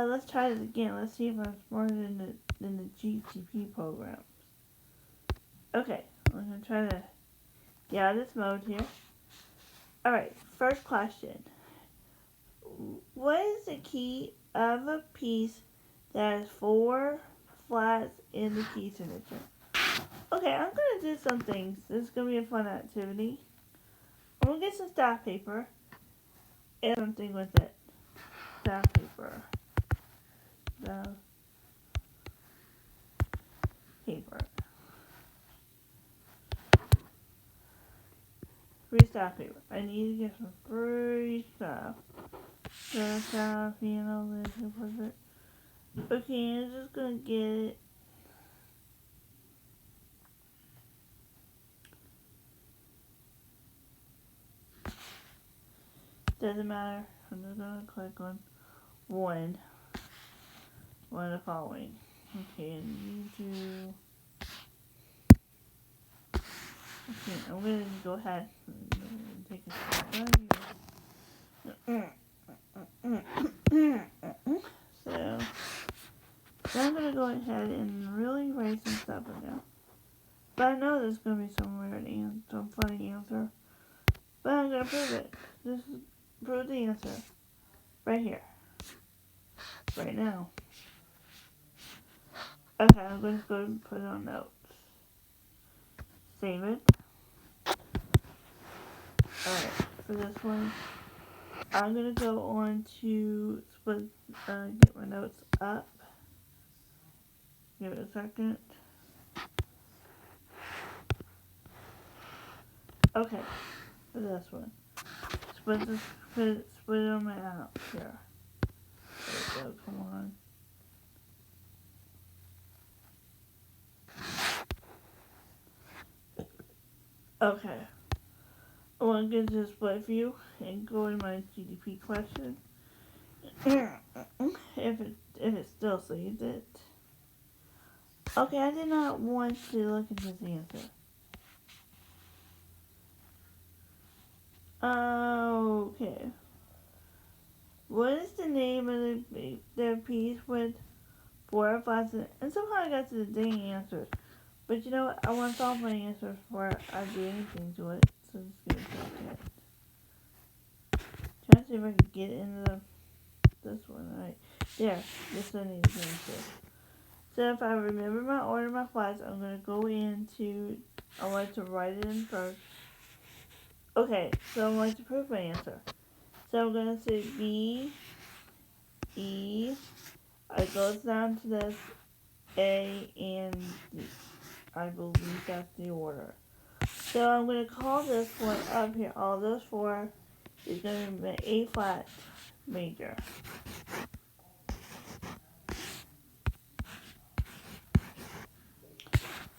let's try this again. Let's see if I'm smarter than the GTP program. Okay, I'm gonna try to get out of this mode here. Alright, first question. What is the key of a piece that has 4 flats in the key signature? Okay, I'm gonna do some things. This is gonna be a fun activity. I'm gonna get some staff paper and something with it. Staff paper. Staff paper. Free staff paper. I need to get some free stuff. Staff, this, was it? Okay, I'm just gonna get it. Doesn't matter. I'm just gonna click on one of the following. Okay, I need to. Okay, I'm gonna go ahead and take a step right here. So I'm gonna go ahead and really write some stuff in there. But I know there's gonna be some weird some funny answer. But I'm gonna prove it. This is prove the answer. Right here. Right now. Okay, I'm gonna go and put it on notes. Save it. Alright, for this one, I'm gonna go on to get my notes up. Give it a second. Okay, for this one. Put it on my app here. There we go, come on. Okay. I want to get this split view and go in my GDP question. if it still saves it. Okay, I did not want to look at this answer. Okay. What is the name of the piece with 4 flats in it? And somehow I got to the dang answers. But you know what? I want to solve my answers before I do anything to it. So just give it a second. Trying to see if I can get into this one. Right there. This one needs an answer. So if I remember my order of my flats, I'm going to go into, I want to write it in first. Okay, so I'm going to prove my answer. So I'm going to say B, E, it goes down to this, A, and D. I believe that's the order. So I'm going to call this one up here. All those 4 is going to be A flat major.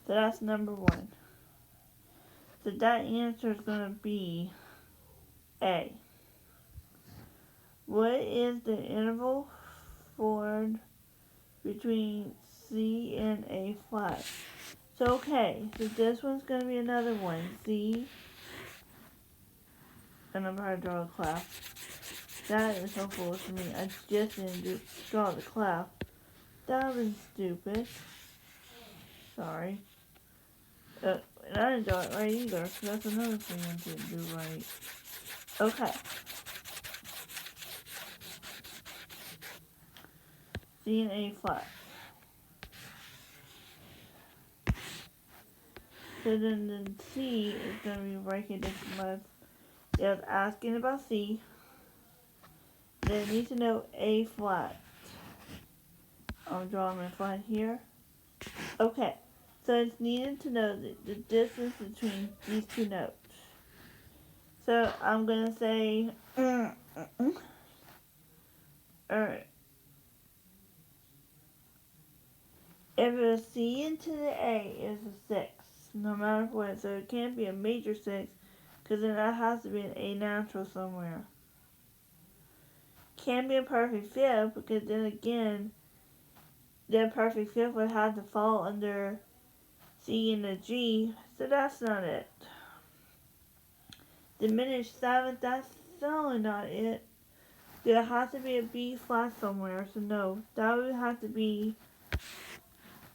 So that's number 1. So that answer is going to be A. What is the interval formed between C and A flat? So okay, so this one's going to be another one. C, and I'm going to draw a clef. That is so foolish for me. I just didn't draw the clef. That was stupid. Sorry. And I didn't draw it right either, so that's another thing I didn't do right. Okay. C and A flat. So then the C is going to be right here next to my... It was asking about C. Then it needs to know A flat. I'm drawing my flat here. Okay. So it's needed to know the distance between these 2 notes. So I'm going to say... Alright. If a C into the A is a 6, no matter what, so it can't be a major 6, because then that has to be an A natural somewhere. Can't be a perfect fifth, because then again, the perfect fifth would have to fall under C and a G, so that's not it. Diminished seventh, that's certainly not it. there has to be a B flat somewhere, so no, that would have to be,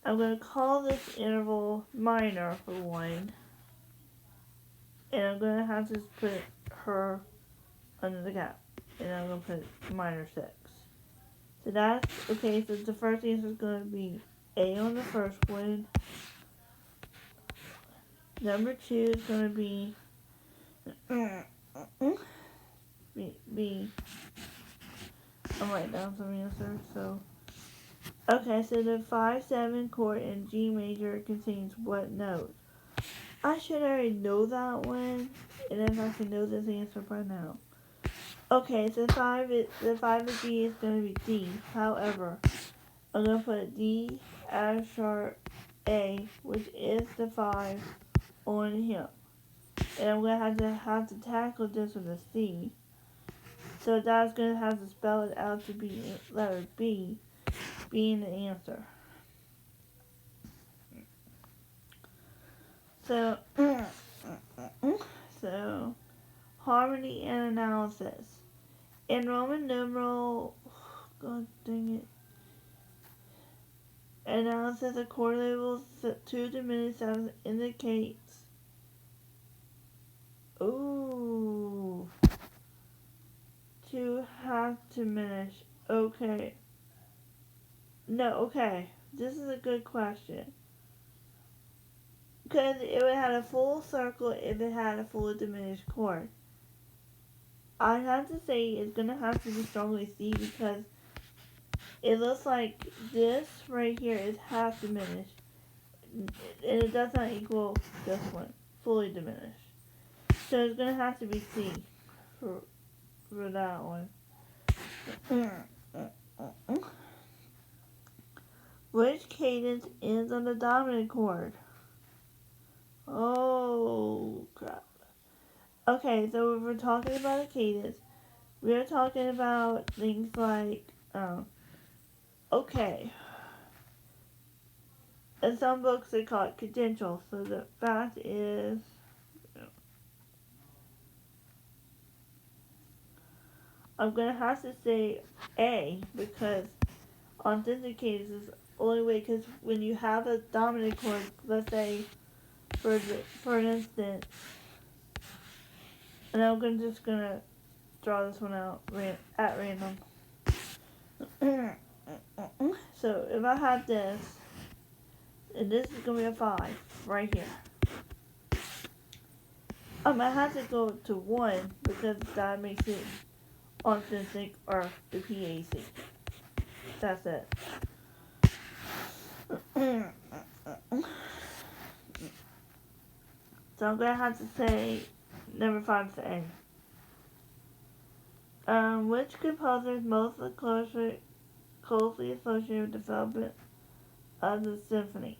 I'm going to call this interval minor for one, and I'm going to have to put her under the cap, and I'm going to put minor 6. So that's, okay, so the first answer is going to be A on the first one. Number 2 is going to be B. I'll write down some answers, so. Okay, so the 5-7 chord in G major contains what note? I should already know that one, and if I can know this answer by now. Okay, so the 5 of G is going to be D. However, I'm going to put D F sharp A, which is the 5, on him. And I'm going to have to tackle this with a C. So that's going to have to spell it out to be letter B, being the answer. So, harmony and analysis. In Roman numeral, god dang it, analysis of chord labels 2 diminished sounds indicates, ooh, 2 half diminished, okay. No, okay, this is a good question. Because it would have a full circle if it had a full diminished chord. I have to say it's going to have to be strongly C because it looks like this right here is half diminished. And it does not equal this one, fully diminished. So it's going to have to be C for that one. Which cadence ends on the dominant chord? Oh, crap. Okay, so if we're talking about a cadence, we're talking about things like, okay. In some books they call it cadential, so the fact is, I'm going to have to say A, because on syndicated is the only way, because when you have a dominant chord, let's say, for an instance, and I'm just going to draw this one out at random. So if I have this, and this is going to be a 5 right here, I'm going to have to go to 1 because that makes it on sync or the PAC. That's it. So I'm going to have to say number 5 is A. Which composer is most closely associated with the development of the symphony?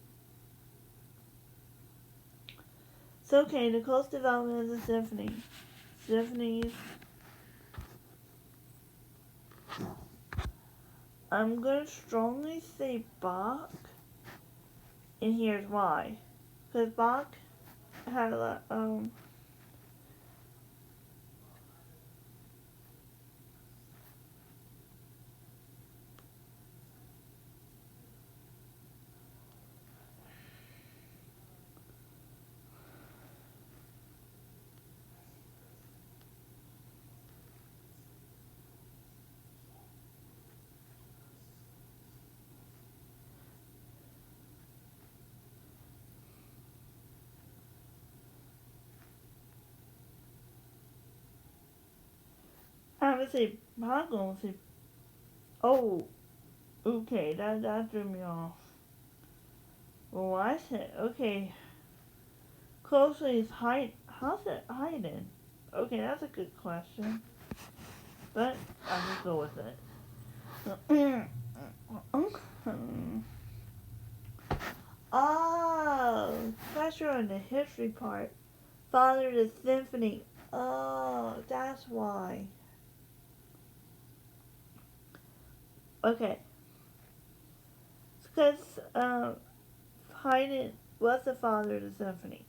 So, okay, the close development of the symphony. Symphonies. I'm going to strongly say Bach. And here's why. Because Bach had a lot, I would say Bach, I'm going to say, oh, okay, that threw me off. Well, I said, okay, closely is how's it hiding? Okay, that's a good question. But I'll just go with it. Oh, pressure on the history part. Father of the symphony. Oh, that's why. Okay. Because Haydn was the father of the symphony.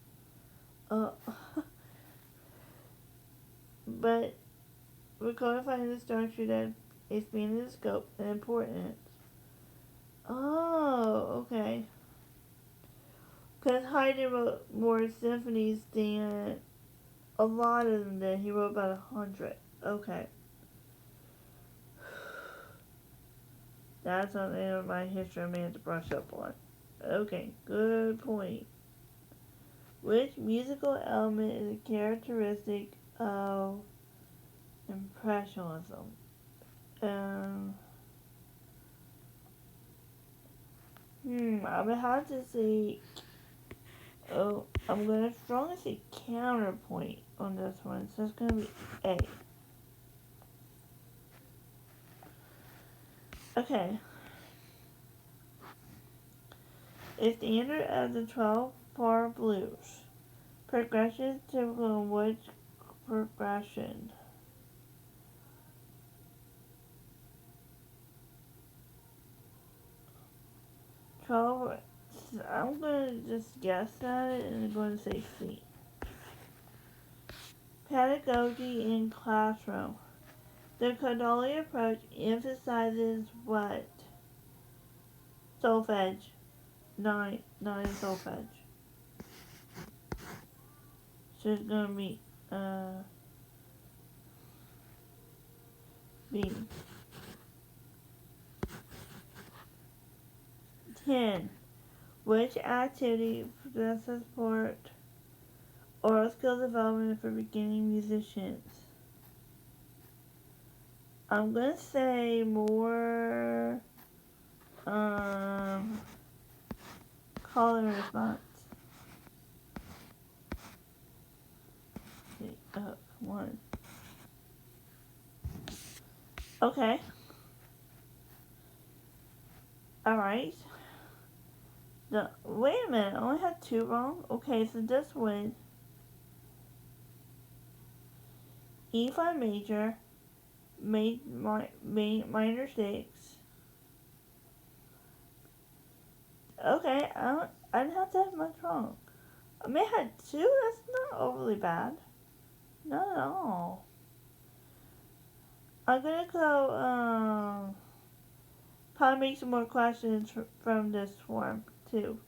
But we're codifying the structure that expanded the scope and importance. Oh, okay. Because Haydn wrote more symphonies than a lot of them did. He wrote about 100. Okay. That's something in my history I may have to brush up on. Okay, good point. Which musical element is a characteristic of Impressionism? Um, I'm gonna have to say, I'm gonna strongly say counterpoint on this one, so it's gonna be A. Okay. A standard of the 12-bar blues. Progression is typical in which progression? 12. I'm gonna just guess at it and I'm going to say C. Pedagogy in classroom. The Codoli approach emphasizes what? Solfege. Nine solfege. So it's gonna be B. 10. Which activity does support oral skill development for beginning musicians? I'm gonna say more call and response. Come on. Okay. Alright. Wait a minute, I only had 2 wrong? Okay, so this one, E5 major, minor 6. Okay, I didn't have that much wrong. I may have had 2, that's not overly bad. Not at all. I'm gonna go, probably make some more questions from this form, too.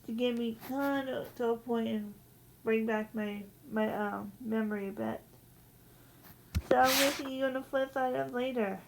To get me kind of to a point and bring back my memory a bit. So I'm going to see you on the flip side of later.